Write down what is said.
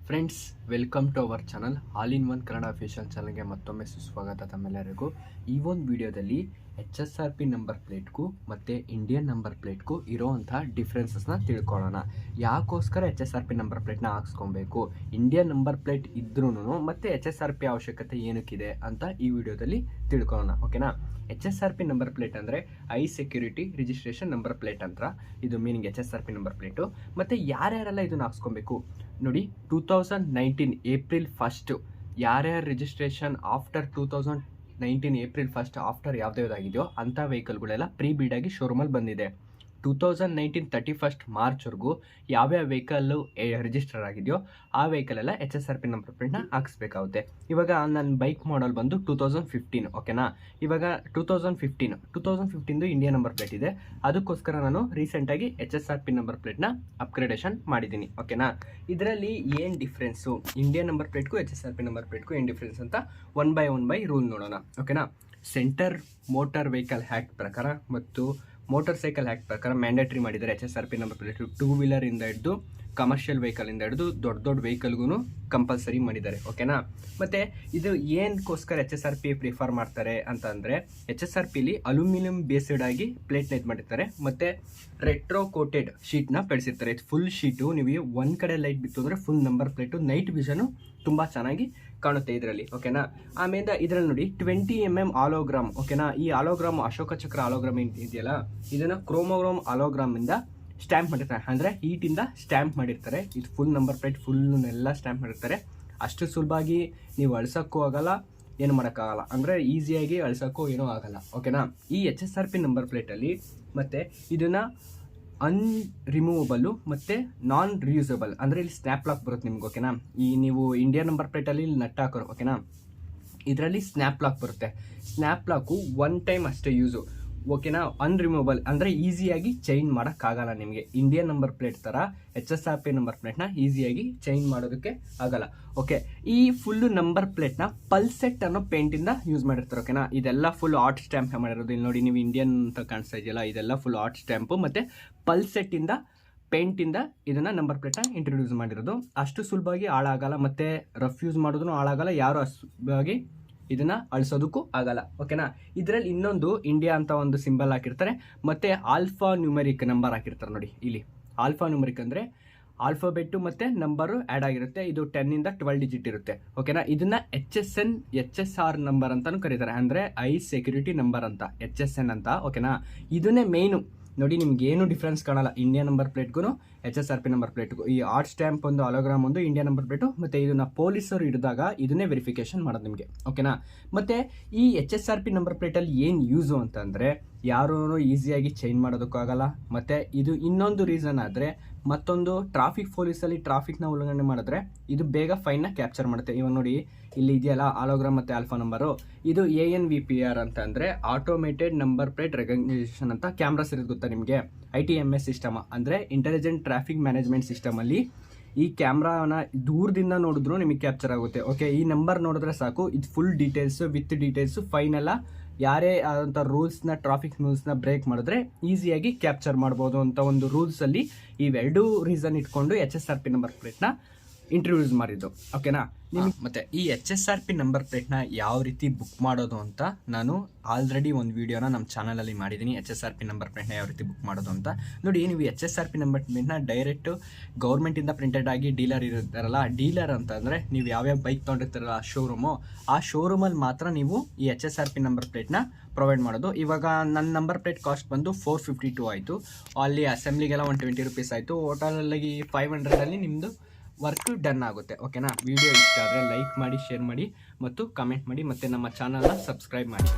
Friends, welcome to our channel all in one Kannada official ಚಾನಲ್ಗೆ ಮತ್ತೊಮ್ಮೆ ಸುಸ್ವಾಗತ ತಮ್ಮೆಲ್ಲರಿಗೂ. ಈ ಒಂದು ವಿಡಿಯೋದಲ್ಲಿ HSRP ನಂಬರ್ ಪ್ಲೇಟ್ಗೂ ಮತ್ತು ಇಂಡಿಯನ್ ನಂಬರ್ ಪ್ಲೇಟ್ಗೂ ಇರೋವಂಥ ಡಿಫ್ರೆನ್ಸಸ್ನ ತಿಳ್ಕೊಳ್ಳೋಣ. ಯಾಕೋಸ್ಕರ HSRP ನಂಬರ್ ಪ್ಲೇಟ್ನ ಹಾಕ್ಸ್ಕೊಬೇಕು, ಇಂಡಿಯನ್ ನಂಬರ್ ಪ್ಲೇಟ್ ಇದ್ರೂ ಮತ್ತು HSRP ಅವಶ್ಯಕತೆ ಏನಕ್ಕಿದೆ ಅಂತ ಈ ವಿಡಿಯೋದಲ್ಲಿ ತಿಳ್ಕೊಳ್ಳೋಣ. ಓಕೆನಾ? HSRP ನಂಬರ್ ಪ್ಲೇಟ್ ಅಂದರೆ high security registration number plate ಅಂತ ಇದು ಮೀನಿಂಗ್ HSRP ನಂಬರ್ ಪ್ಲೇಟು. ಮತ್ತು ಯಾರ್ಯಾರೆಲ್ಲ ಇದನ್ನು ಹಾಕ್ಸ್ಕೊಬೇಕು ನೋಡಿ, 2019 ಏಪ್ರಿಲ್ 1 ಯಾರ್ಯಾರು ರಿಜಿಸ್ಟ್ರೇಷನ್ ಆಫ್ಟರ್ 2019 ಏಪ್ರಿಲ್ 1 ಆಫ್ಟರ್ ಯಾವುದ್ಯಾವುದಾಗಿದೆಯೋ ಅಂಥ ವೆಹಿಕಲ್ಗಳೆಲ್ಲ ಪ್ರೀ ಬಿಲ್ಡ್ ಆಗಿ ಶೋರೂಮಲ್ಲಿ ಬಂದಿದೆ. 2019 31 ಮಾರ್ಚ್ವರೆಗೂ ಯಾವ್ಯಾವ ವೆಹಿಕಲ್ಲು ರಿಜಿಸ್ಟರ್ ಆಗಿದೆಯೋ ಆ ವೆಹಿಕಲೆಲ್ಲ HSRP ನಂಬರ್ ಪ್ಲೇಟ್ನ ಹಾಕ್ಸ್ಬೇಕಾಗುತ್ತೆ. ಇವಾಗ ನನ್ನ ಬೈಕ್ ಮಾಡಲ್ ಬಂದು 2015. ಓಕೆನಾ? ಇವಾಗ 2015 ಇಂಡಿಯನ್ ನಂಬರ್ ಪ್ಲೇಟ್ ಇದೆ. ಅದಕ್ಕೋಸ್ಕರ ನಾನು ರೀಸೆಂಟಾಗಿ HSRP ನಂಬರ್ ಪ್ಲೇಟ್ನ ಅಪ್ಗ್ರೇಡೇಷನ್ ಮಾಡಿದ್ದೀನಿ. ಓಕೆನಾ? ಇದರಲ್ಲಿ ಏನು ಡಿಫ್ರೆನ್ಸು, ಇಂಡಿಯನ್ ನಂಬರ್ ಪ್ಲೇಟ್ಗೂ HSRP ನಂಬರ್ ಪ್ಲೇಟ್ಗೂ ಏನು ಡಿಫ್ರೆನ್ಸ್ ಅಂತ ಒನ್ ಬೈ ರೂಲ್ ನೋಡೋಣ. ಓಕೆನಾ? ಸೆಂಟರ್ ಮೋಟಾರ್ ವೆಹಿಕಲ್ ಆ್ಯಕ್ಟ್ ಪ್ರಕಾರ ಮತ್ತು ಮೋಟಾರ್ ಸೈಕಲ್ ಆ್ಯಕ್ಟ್ ಪ್ರಕಾರ ಮ್ಯಾಂಡೇಟ್ರಿ ಮಾಡಿದ್ದಾರೆ HSRP ನಂಬರ್ ಪ್ಲೇಟು. 2 ವೀಲರಿಂದ ಹಿಡಿದು ಕಮರ್ಷಿಯಲ್ ವೆಹಿಕಲಿಂದ ಹಿಡಿದು ದೊಡ್ಡ ವೆಹಿಕಲ್ಗೂ ಕಂಪಲ್ಸರಿ ಮಾಡಿದ್ದಾರೆ. ಓಕೆನಾ? ಮತ್ತು ಇದು ಏನಕ್ಕೋಸ್ಕರ HSRP ಪ್ರಿಫರ್ ಮಾಡ್ತಾರೆ ಅಂತ ಅಂದರೆ, HSRPಲಿ ಅಲ್ಯೂಮಿನಿಯಂ ಬೇಸ್ಡ್ ಆಗಿ ಪ್ಲೇಟ್ನ ಇದು ಮಾಡಿರ್ತಾರೆ ಮತ್ತು ರೆಟ್ರೋ ಕೋಟೆಡ್ ಶೀಟ್ನ ಬೆಳೆಸಿರ್ತಾರೆ. ಇದು ಫುಲ್ ಶೀಟು, ನೀವು ಒಂದು ಕಡೆ ಲೈಟ್ ಬಿತ್ತು ಅಂದರೆ full number plate, night vision ತುಂಬ ಚೆನ್ನಾಗಿ ಕಾಣುತ್ತೆ ಇದರಲ್ಲಿ. ಓಕೆನಾ? ಆಮೇಲೆ ಇದರಲ್ಲಿ ನೋಡಿ 20 mm ಆಲೋಗ್ರಾಮ್. ಓಕೆನಾ? ಈ ಆಲೋಗ್ರಾಮ್ ಅಶೋಕ ಚಕ್ರ ಆಲೋಗ್ರಾಮ್ ಇದೆಯಲ್ಲ, ಇದನ್ನು ಕ್ರೋಮೋಗ್ರಾಮ್ ಆಲೋಗ್ರಾಮಿಂದ ಸ್ಟ್ಯಾಂಪ್ ಮಾಡಿರ್ತಾರೆ. ಅಂದರೆ ಹೀಟಿಂದ ಸ್ಟ್ಯಾಂಪ್ ಮಾಡಿರ್ತಾರೆ. ಇದು ಫುಲ್ ನಂಬರ್ ಪ್ಲೇಟ್ ಫುಲ್ನೆಲ್ಲ ಸ್ಟ್ಯಾಂಪ್ ಮಾಡಿರ್ತಾರೆ. ಅಷ್ಟು ಸುಲಭವಾಗಿ ನೀವು ಅಳ್ಸೋಕ್ಕೂ ಆಗಲ್ಲ, ಏನು ಮಾಡೋಕ್ಕಾಗಲ್ಲ, ಅಂದರೆ ಈಸಿಯಾಗಿ ಅಳ್ಸೋಕ್ಕೂ ಏನೂ ಆಗಲ್ಲ. ಓಕೆನಾ? ಈ HSRP ನಂಬರ್ ಪ್ಲೇಟಲ್ಲಿ ಮತ್ತು ಇದನ್ನು ಅನ್ರಿಮೂವಬಲ್ಲು ಮತ್ತು ನಾನ್ ರಿಯೂಸಬಲ್, ಅಂದರೆ ಇಲ್ಲಿ ಸ್ನ್ಯಾಪ್ ಲಾಕ್ ಬರುತ್ತೆ ನಿಮ್ಗೆ. ಓಕೆನಾ? ಈ ನೀವು ಇಂಡಿಯನ್ ನಂಬರ್ ಪ್ಲೇಟಲ್ಲಿ ಇಲ್ಲಿ ನಟ್ ಹಾಕೋರು. ಓಕೆನಾ? ಇದರಲ್ಲಿ ಸ್ನ್ಯಾಪ್ ಲಾಕ್ ಬರುತ್ತೆ. ಸ್ನ್ಯಾಪ್ ಲಾಕು ಒನ್ ಟೈಮ್ ಅಷ್ಟೇ ಯೂಸು. ಓಕೆನಾ? ಅನ್ರಿಮೂವಬಲ್ ಅಂದರೆ ಈಸಿಯಾಗಿ ಚೇಂಜ್ ಮಾಡೋಕ್ಕಾಗಲ್ಲ ನಿಮಗೆ. ಇಂಡಿಯನ್ ನಂಬರ್ ಪ್ಲೇಟ್ ಥರ HSRP ನಂಬರ್ ಪ್ಲೇಟ್ನ ಈಸಿಯಾಗಿ ಚೇಂಜ್ ಮಾಡೋದಕ್ಕೆ ಆಗಲ್ಲ. ಓಕೆ, ಈ ಫುಲ್ಲು ನಂಬರ್ ಪ್ಲೇಟ್ನ ಪಲ್ಸೆಟ್ ಅನ್ನೋ ಪೇಂಟಿಂದ ಯೂಸ್ ಮಾಡಿರ್ತಾರೆ. ಓಕೆನಾ? ಇದೆಲ್ಲ ಫುಲ್ ಆರ್ಟ್ ಸ್ಟ್ಯಾಂಪ್ ಮಾಡಿರೋದು. ಇಲ್ಲಿ ನೋಡಿ, ನೀವು ಇಂಡಿಯನ್ ಅಂತ ಕಾಣಿಸ್ತಾ ಇದೆಯಲ್ಲ, ಇದೆಲ್ಲ ಫುಲ್ ಆರ್ಟ್ ಸ್ಟ್ಯಾಂಪು ಮತ್ತು ಪಲ್ಸೆಟ್ಟಿಂದ ಪೇಂಟಿಂದ ಇದನ್ನು ನಂಬರ್ ಪ್ಲೇಟ್ನ ಇಂಟ್ರೊಡ್ಯೂಸ್ ಮಾಡಿರೋದು. ಅಷ್ಟು ಸುಲಭವಾಗಿ ಹಾಳಾಗಲ್ಲ ಮತ್ತು ರಫ್ ಯೂಸ್ ಮಾಡೋದನ್ನು ಹಾಳಾಗಲ್ಲ, ಯಾರು ಅಷ್ಟಾಗಿ ಇದನ್ನು ಅಳಿಸೋದಕ್ಕೂ ಆಗಲ್ಲ. ಓಕೆನಾ? ಇದರಲ್ಲಿ ಇನ್ನೊಂದು ಇಂಡಿಯಾ ಅಂತ ಒಂದು ಸಿಂಬಲ್ ಹಾಕಿರ್ತಾರೆ ಮತ್ತು ಆಲ್ಫಾ ನ್ಯೂಮೆರಿಕ್ ನಂಬರ್ ಹಾಕಿರ್ತಾರೆ. ನೋಡಿ ಇಲ್ಲಿ ಆಲ್ಫಾ ನ್ಯೂಮೆರಿಕ್ ಅಂದರೆ ಆಲ್ಫಾಬೆಟ್ಟು ಮತ್ತು ನಂಬರು ಆ್ಯಡ್ ಆಗಿರುತ್ತೆ. ಇದು 10 ಇಂದ 12 ಡಿಜಿಟ್ ಇರುತ್ತೆ. ಓಕೆನಾ? ಇದನ್ನು HSR ನಂಬರ್ ಅಂತಲೂ ಕರೀತಾರೆ, ಅಂದರೆ ಹೈ ಸೆಕ್ಯೂರಿಟಿ ನಂಬರ್ ಅಂತ, HSN ಅಂತ. ಓಕೆನಾ? ಇದನ್ನೇ ಮೇಯ್ನು ನೋಡಿ, ನಿಮ್ಗೆ ಏನು ಡಿಫ್ರೆನ್ಸ್ ಕಾಣಲ್ಲ ಇಂಡಿಯನ್ ನಂಬರ್ ಪ್ಲೇಟ್ಗೂ HSRP ನಂಬರ್ ಪ್ಲೇಟ್ಗೂ. ಈ ಆರ್ಟ್ ಸ್ಟ್ಯಾಂಪ್ ಒಂದು, ಅಲೋಗ್ರಾಮ್ ಒಂದು, ಇಂಡಿಯನ್ ನಂಬರ್ ಪ್ಲೇಟು, ಮತ್ತು ಇದನ್ನು ಪೊಲೀಸರು ಹಿಡಿದಾಗ ಇದನ್ನೇ ವೆರಿಫಿಕೇಶನ್ ಮಾಡೋದು ನಿಮಗೆ. ಓಕೆನಾ? ಮತ್ತು ಈ HSRP ನಂಬರ್ ಪ್ಲೇಟಲ್ಲಿ ಏನು ಯೂಸು ಅಂತಂದರೆ, ಯಾರೂ ಈಸಿಯಾಗಿ ಚೇಂಜ್ ಮಾಡೋದಕ್ಕೂ ಆಗಲ್ಲ. ಮತ್ತು ಇದು ಇನ್ನೊಂದು ರೀಸನ್ ಆದರೆ, ಮತ್ತೊಂದು ಟ್ರಾಫಿಕ್ ಪೊಲೀಸಲ್ಲಿ ಟ್ರಾಫಿಕ್ನ ಉಲ್ಲಂಘನೆ ಮಾಡಿದ್ರೆ ಇದು ಬೇಗ ಫೈನ್ನ ಕ್ಯಾಪ್ಚರ್ ಮಾಡುತ್ತೆ. ಇವಾಗ ನೋಡಿ, ಇಲ್ಲಿ ಇದೆಯಲ್ಲ ಆಲೋಗ್ರಾಮ್ ಮತ್ತು ಆಲ್ಫಾ ನಂಬರು, ಇದು ANVPR ಅಂತ ಅಂದರೆ ಆಟೋಮೇಟೆಡ್ ನಂಬರ್ ಪ್ಲೇಟ್ ರೆಕಗ್ನಿಷನ್ ಅಂತ ಕ್ಯಾಮ್ರಾಸ್ ಇರೋದು ಗೊತ್ತಾ ನಿಮಗೆ? ITMS ಸಿಸ್ಟಮ್ ಅಂದರೆ ಇಂಟೆಲಿಜೆಂಟ್ ಟ್ರಾಫಿಕ್ ಮ್ಯಾನೇಜ್ಮೆಂಟ್ ಸಿಸ್ಟಮಲ್ಲಿ ಈ ಕ್ಯಾಮ್ರಾನ ದೂರದಿಂದ ನೋಡಿದ್ರು ನಿಮಗೆ ಕ್ಯಾಪ್ಚರ್ ಆಗುತ್ತೆ. ಓಕೆ, ಈ ನಂಬರ್ ನೋಡಿದ್ರೆ ಸಾಕು, ಇದು ಫುಲ್ ಡೀಟೇಲ್ಸು ವಿತ್ ಡೀಟೇಲ್ಸು ಫೈನೆಲ್ಲ ಯಾರೇ ಆದಂಥ ರೂಲ್ಸ್ನ, ಟ್ರಾಫಿಕ್ ರೂಲ್ಸ್ನ ಬ್ರೇಕ್ ಮಾಡಿದ್ರೆ ಈಸಿಯಾಗಿ ಕ್ಯಾಪ್ಚರ್ ಮಾಡ್ಬೋದು ಅಂತ ಒಂದು ರೂಲ್ಸಲ್ಲಿ ಇವೆರಡೂ ರೀಸನ್ ಇಟ್ಕೊಂಡು HSRP ನಂಬರ್ ಪ್ಲೇಟ್ನ ಇಂಟ್ರೊಡ್ಯೂಸ್ ಮಾಡಿದ್ದು. ಓಕೆನಾ? ಮತ್ತು ಈ HSRP ನಂಬರ್ ಪ್ಲೇಟ್ನ ಯಾವ ರೀತಿ ಬುಕ್ ಮಾಡೋದು ಅಂತ ನಾನು ಆಲ್ರೆಡಿ ಒಂದು ವೀಡಿಯೋನ ನಮ್ಮ ಚಾನಲಲ್ಲಿ ಮಾಡಿದ್ದೀನಿ. HSRP ನಂಬರ್ ಪ್ಲೇಟ್ನ ಯಾವ ರೀತಿ ಬುಕ್ ಮಾಡೋದು ಅಂತ ನೋಡಿ. ನೀವು HSRP ನಂಬರ್ ಪ್ಲೇಟ್ನ ಡೈರೆಕ್ಟು ಗೌರ್ಮೆಂಟಿಂದ ಪ್ರಿಂಟೆಡ್ ಆಗಿ ಡೀಲರ್ ಇರ್ತಾರಲ್ಲ, ಡೀಲರ್ ಅಂತಂದರೆ ನೀವು ಯಾವ್ಯಾವ ಬೈಕ್ ತೊಗೊಂಡಿರ್ತಾರಲ್ಲ ಶೋರೂಮು, ಆ ಶೋರೂಮಲ್ಲಿ ಮಾತ್ರ ನೀವು ಈ HSRP ನಂಬರ್ ಪ್ಲೇಟ್ನ ಪ್ರೊವೈಡ್ ಮಾಡೋದು. ಇವಾಗ ನನ್ನ ನಂಬರ್ ಪ್ಲೇಟ್ ಕಾಸ್ಟ್ ಬಂದು 452 ಆಯಿತು. ಅಲ್ಲಿ ಅಸೆಂಬ್ಲಿಗೆಲ್ಲ 120 ರುಪೀಸ್ ಆಯಿತು. ಟೋಟಲಾಗಿ 500ಅಲ್ಲಿ ನಿಮ್ಮದು ವರ್ಕ್ ಡನ್ ಆಗುತ್ತೆ. ಓಕೆನಾ? ವಿಡಿಯೋ ಇಷ್ಟ ಆದರೆ ಲೈಕ್ ಮಾಡಿ, ಶೇರ್ ಮಾಡಿ ಮತ್ತು ಕಮೆಂಟ್ ಮಾಡಿ, ಮತ್ತು ನಮ್ಮ ಚಾನಲ್ನ ಸಬ್ಸ್ಕ್ರೈಬ್ ಮಾಡಿ.